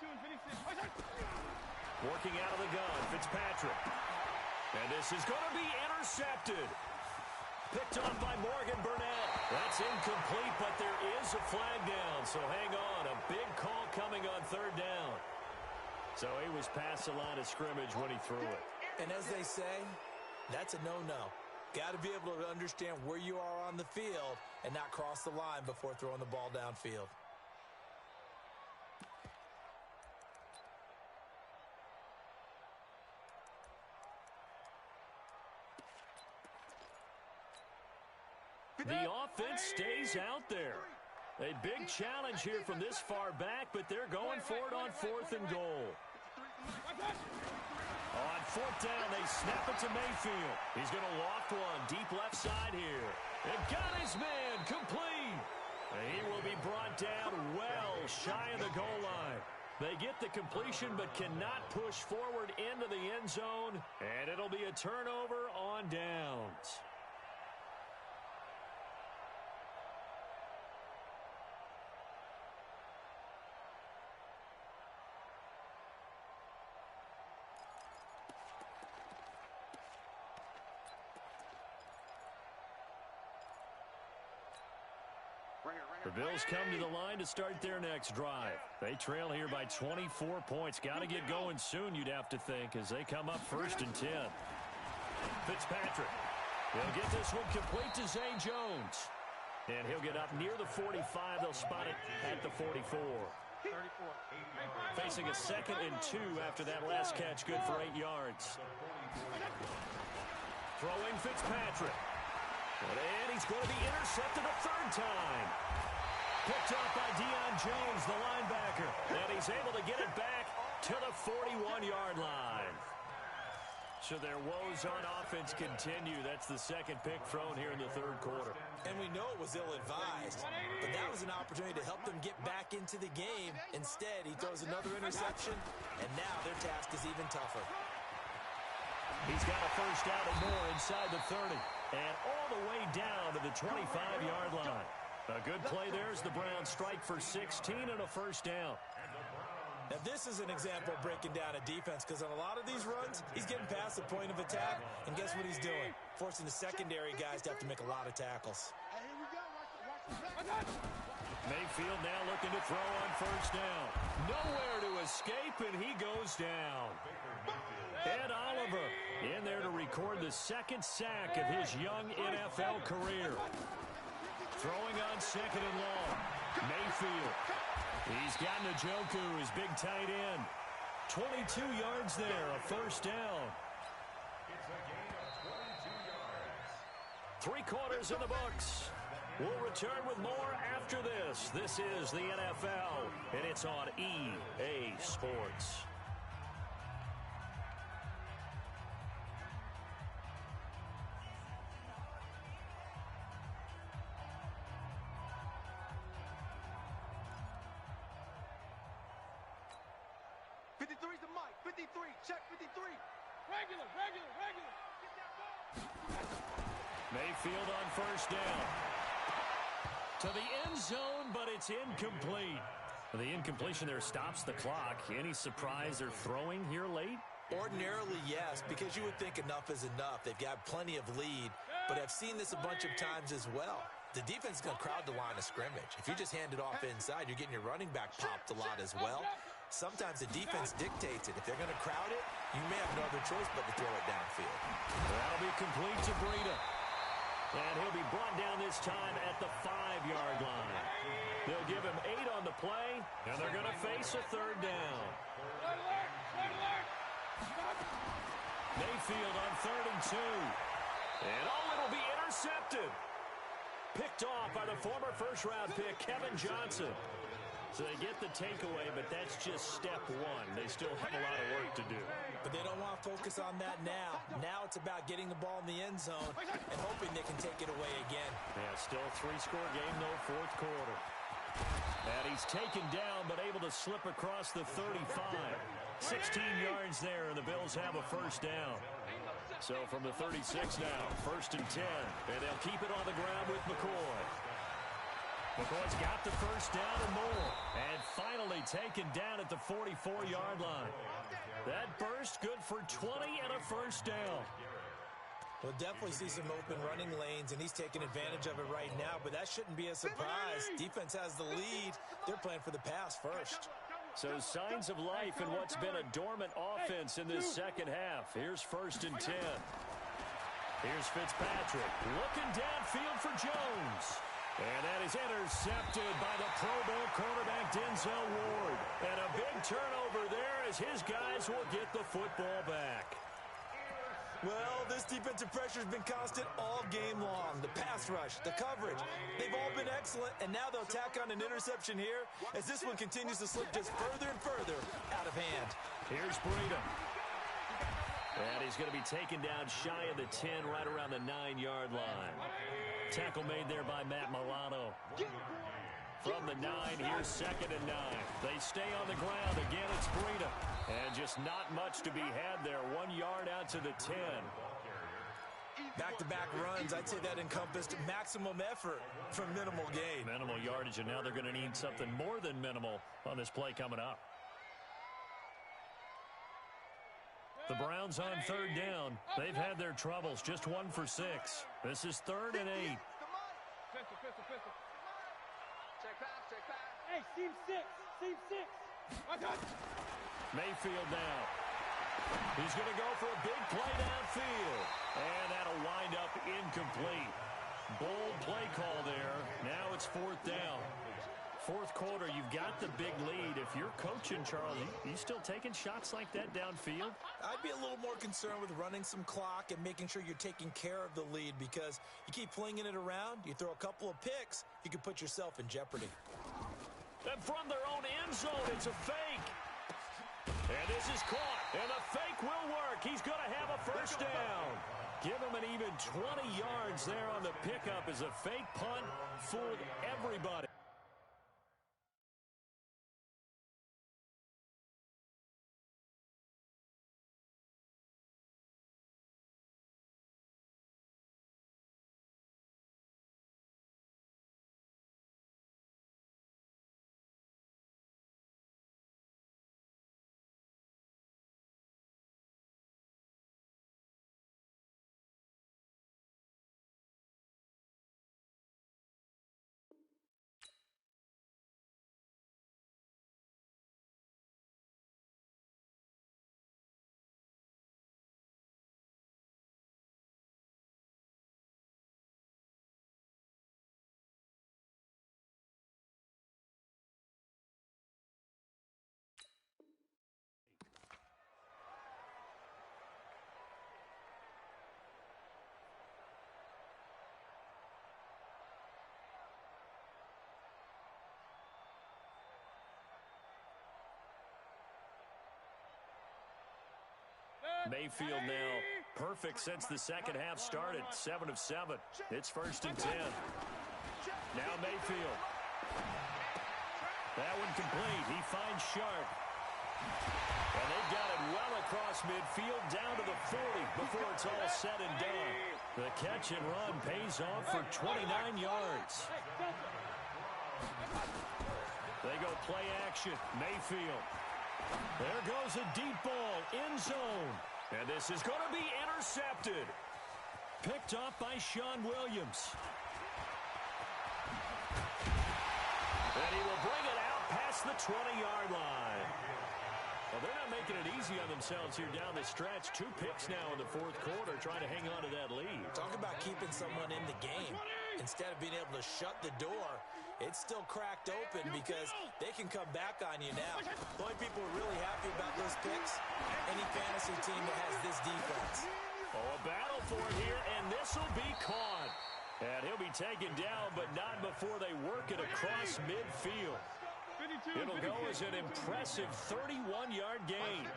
52 and 56. Working out of the gun, Fitzpatrick. And this is going to be intercepted. Picked off by Morgan Burnett. That's incomplete, but there is a flag down. So hang on, a big call coming on 3rd down. So he was past the line of scrimmage when he threw it. And as they say, that's a no-no. Got to be able to understand where you are on the field and not cross the line before throwing the ball downfield. The offense stays out there. A big challenge here from this far back, but they're going for it on 4th and goal. On 4th down, they snap it to Mayfield. He's going to loft one deep left side here. And got his man complete. And he will be brought down well shy of the goal line. They get the completion but cannot push forward into the end zone. And it'll be a turnover on downs. The Bills come to the line to start their next drive. They trail here by 24 points. Got to get going soon, you'd have to think, as they come up 1st and 10. Fitzpatrick. He'll get this one complete to Zay Jones. And he'll get up near the 45. They'll spot it at the 44. Facing a 2nd and 2 after that last catch, good for 8 yards. Throwing Fitzpatrick. And he's going to be intercepted a 3rd time. Picked up by Deion Jones, the linebacker. And he's able to get it back to the 41-yard line. So their woes on offense continue. That's the 2nd pick thrown here in the 3rd quarter. And we know it was ill-advised, but that was an opportunity to help them get back into the game. Instead, he throws another interception, and now their task is even tougher. He's got a 1st down and more inside the 30, and all the way down to the 25-yard line. A good play there as the Browns strike for 16 and a first down. Now, this is an example of breaking down a defense because on a lot of these runs, he's getting past the point of attack, and guess what he's doing? Forcing the secondary guys to have to make a lot of tackles. Hey, here we go. Watch it. Mayfield now looking to throw on first down. Nowhere to escape, and he goes down. Ed Oliver in there to record the second sack of his young NFL career. Throwing on second and long. Mayfield. He's got Njoku, his big tight end. 22 yards there, a first down. It's a gain of 22 yards. 3 quarters in the books. We'll return with more after this. This is the NFL, and it's on EA Sports. Check 53. Regular. Get that ball. Mayfield on first down. To the end zone, but it's incomplete. The incompletion there stops the clock. Any surprise they're throwing here late? Ordinarily, yes, because you would think enough is enough. They've got plenty of lead, but I've seen this a bunch of times as well. The defense is going to crowd the line of scrimmage. If you just hand it off inside, you're getting your running back popped a lot as well. Sometimes the defense dictates it. If they're going to crowd it, you may have no other choice but to throw it downfield. That'll be complete to Breida. And he'll be brought down this time at the 5-yard line. They'll give him 8 on the play, and they're going to face a third down. Mayfield on 3rd and 2. And it'll be intercepted. Picked off by the former first-round pick, Kevin Johnson. So they get the takeaway, but that's just step one. They still have a lot of work to do. But they don't want to focus on that now. Now it's about getting the ball in the end zone and hoping they can take it away again. Yeah, still a 3-score game, though, 4th quarter. And he's taken down, but able to slip across the 35. 16 yards there, and the Bills have a first down. So from the 36 now, 1st and 10. And they'll keep it on the ground with McCoy. McCoy's got the first down and more. And finally taken down at the 44-yard line. That burst good for 20 and a first down. We'll definitely see some open running lanes, and he's taking advantage of it right now, but that shouldn't be a surprise. Defense has the lead. They're playing for the pass first. So signs of life in what's been a dormant offense in this second half. Here's 1st and 10. Here's Fitzpatrick looking downfield for Jones. And that is intercepted by the Pro Bowl quarterback Denzel Ward. And a big turnover there as his guys will get the football back. Well, this defensive pressure has been constant all game long. The pass rush, the coverage, they've all been excellent, and now they'll tack on an interception here as this one continues to slip just further and further out of hand. Here's Breida. And he's going to be taken down shy of the 10, right around the 9-yard line. Tackle made there by Matt Milano. From the 9, here's 2nd and 9. They stay on the ground. Again, it's Breida. And just not much to be had there. 1 yard out to the 10. Back-to-back runs, I'd say that encompassed maximum effort for minimal gain. Minimal yardage, and now they're going to need something more than minimal on this play coming up. The Browns on 3rd down. They've had their troubles. Just 1 for 6. This is 3rd and 8. Pistol. Check pass. Hey, seam 6. Mayfield now. He's going to go for a big play downfield. And that'll wind up incomplete. Bold play call there. Now it's 4th down. 4th quarter, you've got the big lead. If you're coaching, Charles, you still taking shots like that downfield? I'd be a little more concerned with running some clock and making sure you're taking care of the lead, because you keep flinging it around, you throw a couple of picks, you can put yourself in jeopardy. And from their own end zone, it's a fake. And this is caught, and the fake will work. He's going to have a first down. Give him an even 20 yards there on the pickup as a fake punt fooled everybody. Mayfield now perfect since the second half started. 7 of 7. It's 1st and 10. Now Mayfield. That one complete. He finds Sharp. And they've got it well across midfield down to the 40 before it's all said and done. The catch and run pays off for 29 yards. They go play action. Mayfield. There goes a deep ball. End zone. And this is going to be intercepted. Picked off by Sean Williams. And he will bring it out past the 20-yard line. Well, they're not making it easy on themselves here down the stretch. 2 picks now in the 4th quarter, trying to hang on to that lead. Talk about keeping someone in the game. Instead of being able to shut the door, it's still cracked open because they can come back on you now. The only people who are really happy about those picks, any fantasy team that has this defense. Oh, a battle for it here, and this will be caught. And he'll be taken down, but not before they work it across midfield. It'll go as an impressive 31-yard gain.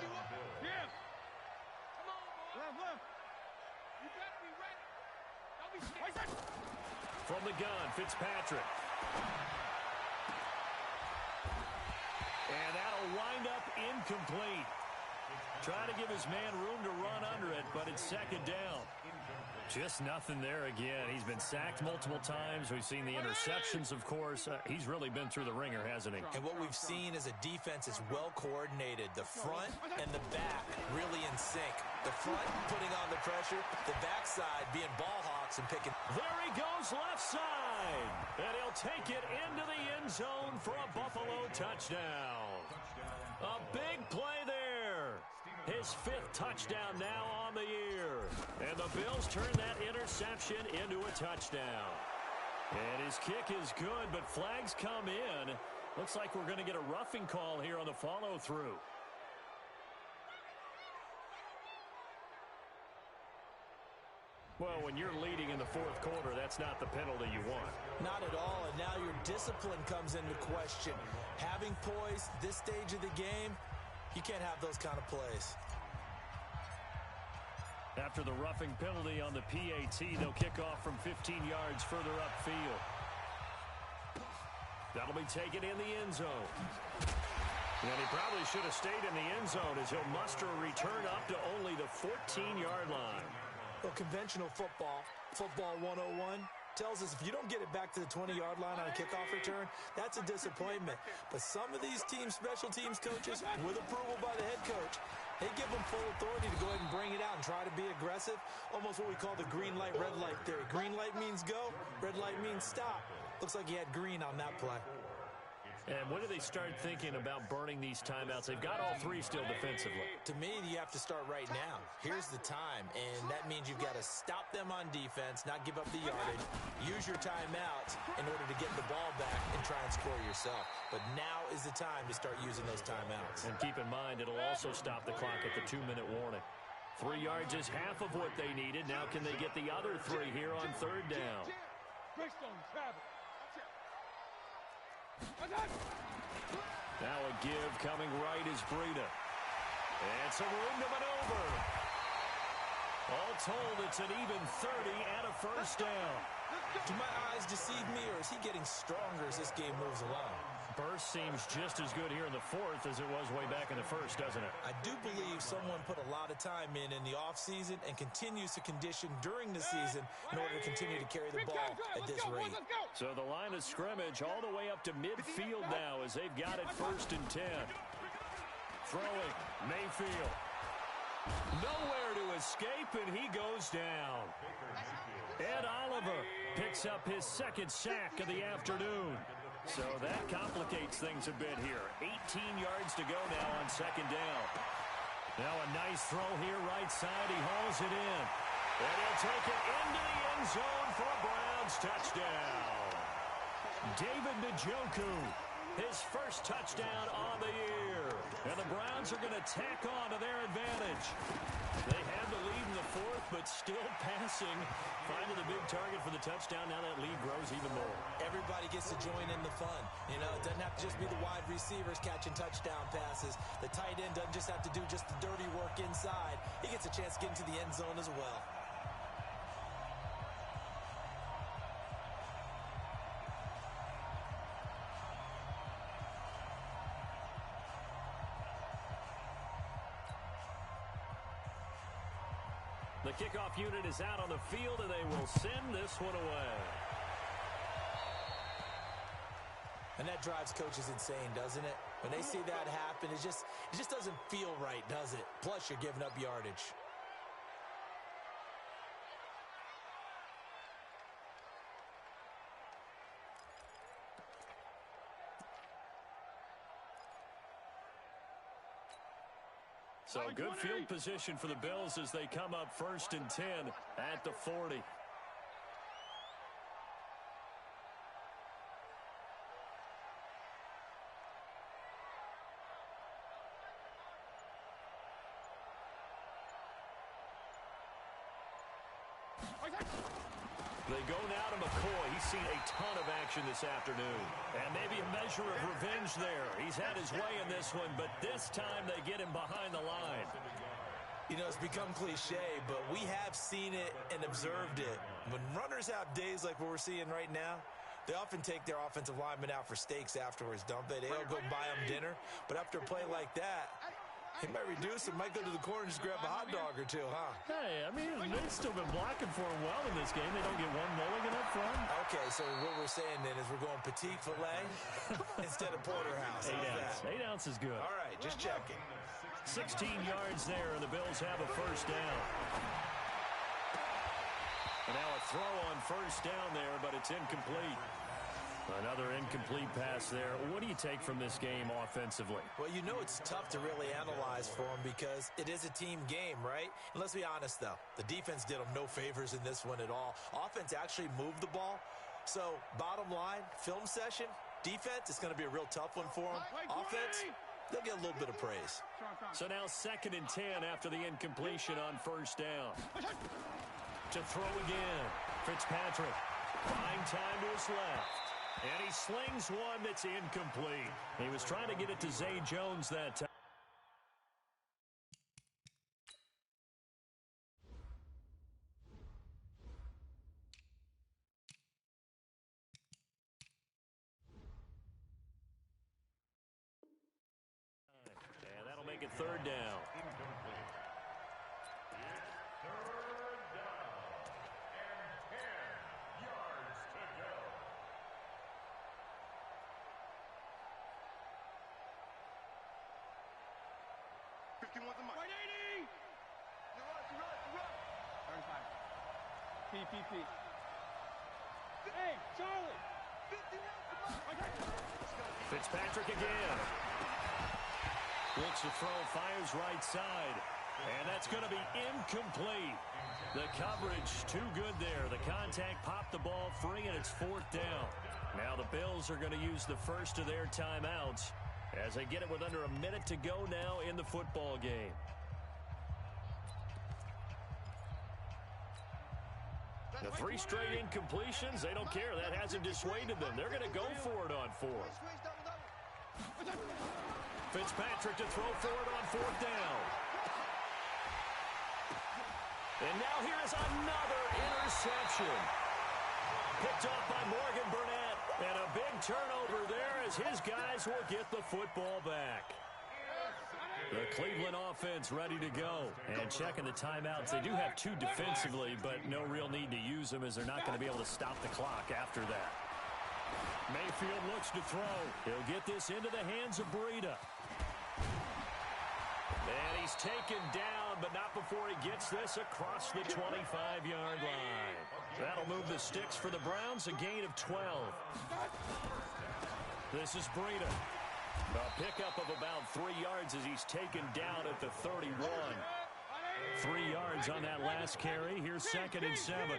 From the gun, Fitzpatrick. And that'll wind up incomplete. Try to give his man room to run under it, but it's 2nd down. Just nothing there again. He's been sacked multiple times. We've seen the interceptions, of course. He's really been through the ringer, hasn't he? And what we've seen is a defense is well coordinated. The front and the back really in sync. The front putting on the pressure, the backside being ball hawks and picking. There he goes left side. And he'll take it into the end zone for a Buffalo touchdown. A big play there. His 5th touchdown now on the year. And the Bills turn that interception into a touchdown. And his kick is good, but flags come in. Looks like we're going to get a roughing call here on the follow-through. Well, when you're leading in the 4th quarter, that's not the penalty you want. Not at all, and now your discipline comes into question. Having poise this stage of the game, you can't have those kind of plays. After the roughing penalty on the PAT, they'll kick off from 15 yards further upfield. That'll be taken in the end zone. And he probably should have stayed in the end zone as he'll muster a return up to only the 14-yard line. Well, conventional football 101, tells us if you don't get it back to the 20-yard line on a kickoff return, that's a disappointment. But some of these special teams coaches, with approval by the head coach, they give them full authority to go ahead and bring it out and try to be aggressive. Almost what we call the green light, red light theory. Green light means go, red light means stop. Looks like he had green on that play. And when do they start thinking about burning these timeouts? They've got all 3 still defensively. To me, you have to start right now. Here's the time, and that means you've got to stop them on defense, not give up the yardage, use your timeouts in order to get the ball back and try and score yourself. But now is the time to start using those timeouts. And keep in mind, it'll also stop the clock at the 2-minute warning. 3 yards is half of what they needed. Now can they get the other 3 here on 3rd down? Now a give coming right is Breida. And some room to maneuver. All told, it's an even 30 and a 1st down. Do my eyes deceive me, or is he getting stronger as this game moves along? Burst seems just as good here in the 4th as it was way back in the 1st, doesn't it? I do believe someone put a lot of time in the offseason and continues to condition during the season in order to continue to carry the ball at this rate. So the line of scrimmage all the way up to midfield now as they've got it 1st and 10. Throwing, Mayfield. Nowhere to escape, and he goes down. Ed Oliver picks up his 2nd sack of the afternoon. So that complicates things a bit here. 18 yards to go now on 2nd down. Now a nice throw here right side. He hauls it in. And he'll take it into the end zone for a Browns touchdown. David Njoku, his 1st touchdown on the year. And the Browns are going to tack on to their advantage. They had the lead in the 4th, but still passing. Finding the big target for the touchdown. Now that lead grows even more. Everybody everybody gets to join in the fun. You know, it doesn't have to just be the wide receivers catching touchdown passes. The tight end doesn't just have to do just the dirty work inside. He gets a chance to get into the end zone as well. The kickoff unit is out on the field, and they will send this one away. And that drives coaches insane, doesn't it? When they see that happen, it just doesn't feel right, does it? Plus, you're giving up yardage. So good field position for the Bills as they come up 1st and 10 at the 40. They go now to McCoy. He's seen a ton of action this afternoon. And maybe a measure of revenge there. He's had his way in this one, but this time they get him behind the line. You know, it's become cliche, but we have seen it and observed it. When runners have days like what we're seeing right now, they often take their offensive linemen out for steaks afterwards, don't they? They don't go buy them dinner. But after a play like that, he might reduce it, might go to the corner and just grab a hot dog or two, huh? Hey, I mean, they've still been blocking for him well in this game. They don't get one mulligan up front. Okay, so what we're saying then is we're going petite filet instead of porterhouse. 8 ounce. 8 ounce is good. All right, just checking. 16 yards there, and the Bills have a first down. And now a throw on first down there, but it's incomplete. Another incomplete pass there. What do you take from this game offensively? Well, you know it's tough to really analyze for them because it is a team game, right? And let's be honest, though. The defense did them no favors in this one at all. Offense actually moved the ball. So, bottom line, film session, defense, it's going to be a real tough one for them. Offense, they'll get a little bit of praise. So now 2nd and 10 after the incompletion on first down. To throw again. Fitzpatrick. Buying time to his left. And he slings one that's incomplete. He was trying to get it to Zay Jones that time. And that'll make it 3rd down. PPP. Hey, Charlie! Fitzpatrick again. Looks to throw, fires right side. And that's going to be incomplete. The coverage too good there. The contact popped the ball free, and it's 4th down. Now the Bills are going to use the first of their timeouts as they get it with under a minute to go now in the football game. The 3 straight incompletions, they don't care. That hasn't dissuaded them. They're going to go for it on 4. Fitzpatrick to throw for it on 4th down. And now here's another interception. Picked off by Morgan Burnett. And a big turnover there as his guys will get the football back. The Cleveland offense ready to go. And checking the timeouts. They do have 2 defensively, but no real need to use them as they're not going to be able to stop the clock after that. Mayfield looks to throw. He'll get this into the hands of Breida. And he's taken down, but not before he gets this across the 25-yard line. That'll move the sticks for the Browns, a gain of 12. This is Breida. A pickup of about 3 yards as he's taken down at the 31. 3 yards on that last carry. Here's 2nd and 7.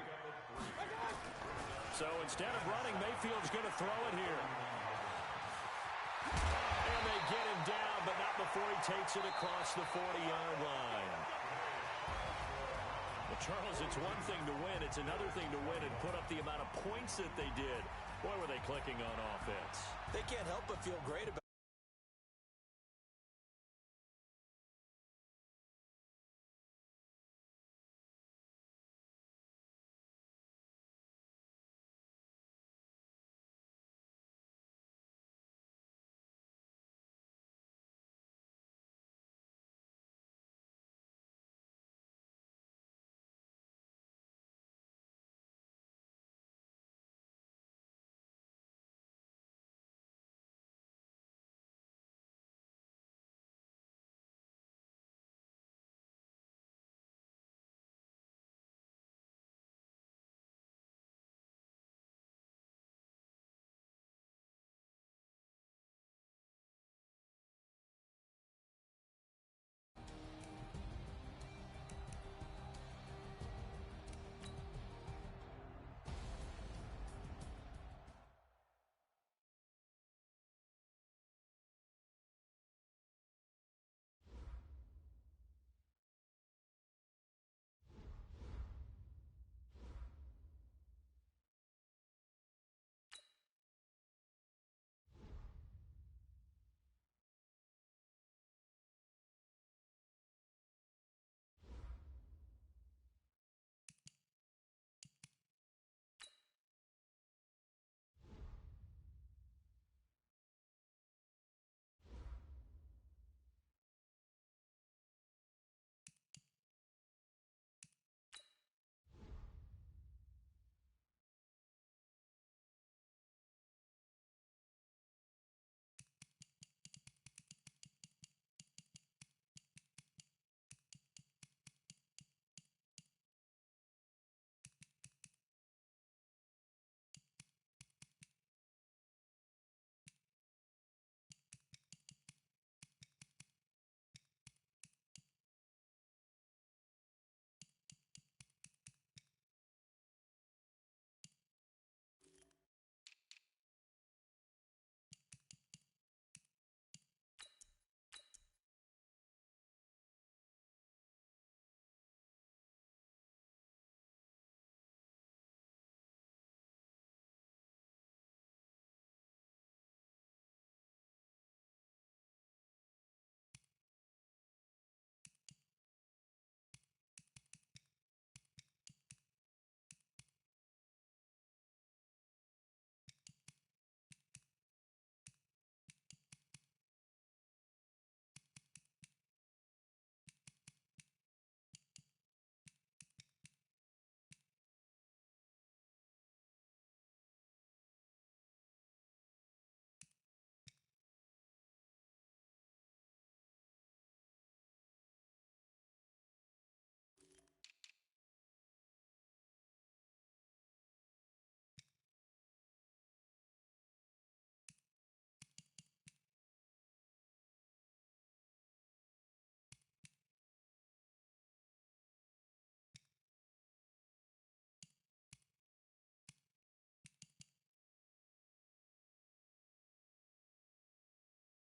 So instead of running, Mayfield's going to throw it here. And they get him down, but not before he takes it across the 40-yard line. Well, Charles, it's one thing to win. It's another thing to win and put up the amount of points that they did. Boy, were they clicking on offense. They can't help but feel great about